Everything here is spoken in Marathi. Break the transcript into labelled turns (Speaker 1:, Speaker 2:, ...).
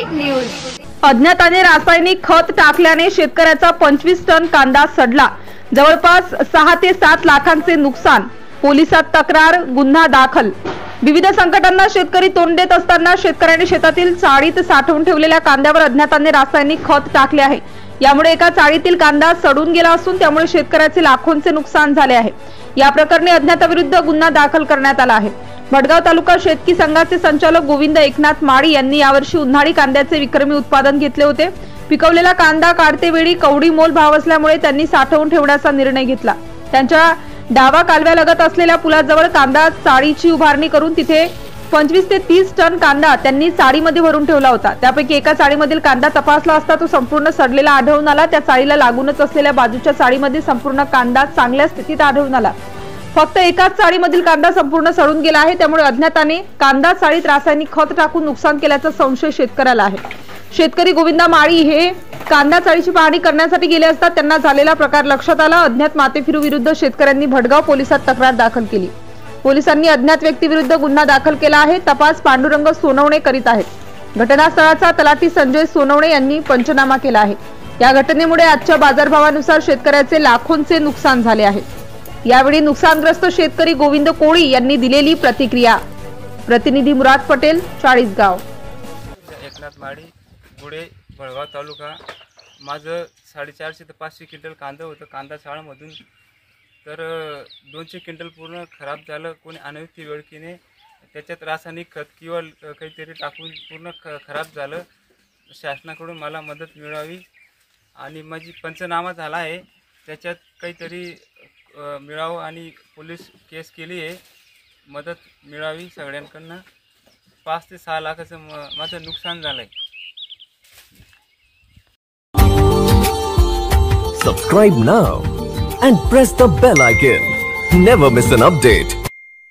Speaker 1: Public news.
Speaker 2: अज्ञाताने रासायनिक खत टाकल्याने शेतकऱ्याचा 25 टन कांदा सडला। जवळपास 6 ते 7 लाखांचे नुकसान। पोलिसात तक्रार, गुन्हा दाखल। विविध संकटांना शेतकरी तोंड देत असताना शेतकऱ्याने शेतातील चाळीत साठवून ठेवलेल्या कांद्यावर अज्ञाताने रासायनिक खत टाकले आहे। यामुळे एका चाळीतील कांदा सडून गेला असून त्यामुळे शेतकऱ्याचे लाखोंचे नुकसान झाले आहे। या प्रकरणी अज्ञाताविरुद्ध गुन्हा दाखल करण्यात आला आहे। भडगाव तालुका शेतकी संघाचे संचालक गोविंद एकनाथ माळी यांनी यावर्षी उन्हाळी कांद्याचे विक्रमी उत्पादन घेतले होते। पिकवलेला कांदा काढते वेळी कवडी मोल भाव असल्यामुळे त्यांनी साठवून ठेवण्याचा निर्णय घेतला। त्यांच्या डावा कालव्यालगत असलेल्या पुलाजवळ कांदा चाळीची उभारणी करून तिथे 25 ते 30 टन कांदा त्यांनी चाळीमध्ये भरून ठेवला होता। त्यापैकी एका चाळीमधील कांदा तपासला असता तो संपूर्ण सडलेला आढळून आला। त्या चाळीला लागूनच असलेल्या बाजूच्या चाळीमध्ये संपूर्ण कांदा चांगल्या स्थितीत आढळून आला। फक्त एकाच चाळीमधील कांदा संपूर्ण सडून गेला आहे। त्यामुळे अज्ञाताने कांदा चाळीत रासायनिक खत टाकून नुकसान केल्याचा संशय शेतकऱ्याला आहे। शेतकरी गोविंदा माळी हे कांदा चाळीची पाहणी करण्यासाठी गेले असता त्यांना झालेला प्रकार लक्षात आला। अज्ञात मातेफिरू विरुद्ध शेतकऱ्यांनी भडगाव पोलिसात तक्रार दाखल केली। पोलिसांनी अज्ञात व्यक्तीविरुद्ध गुन्हा दाखल केला आहे। तपास पांडुरंग सोनवणे करीत आहेत। घटनास्थळाचा तलाठी संजय सोनवणे यांनी पंचनामा केला आहे। या घटनेमुळे आजच्या बाजारभावानुसार शेतकऱ्याचे लाखोंचे नुकसान झाले आहे। यावेळी नुकसानग्रस्त शेतकरी गोविंद कोळी यांनी दिलेली प्रतिक्रिया। प्रतिनिधी मुराद पटेल, चाळीसगाव।
Speaker 3: एकनाथ माळी, गुडे, भडगाव तालुका। माझं 450 ते 500 क्विंटल कांदा होतं कांदा चाळमधून। तर 200 क्विंटल पूर्ण खराब झालं। कोणी अनवस्थित वेळकीने त्याच्यात रासायनिक खत किंवा काहीतरी टाकून पूर्ण खराब झालं। शासनाकडून मला मदत मिळावी आणि माझी पंचनामा झाला आहे त्याच्यात काहीतरी मिळावं आणि पोलीस केस केली आहे। मदत मिळावी सगळ्यांकडनं। 5 ते 6 लाखाचं माझं नुकसान झालंय।
Speaker 4: Subscribe now and press the bell icon. Never miss an update.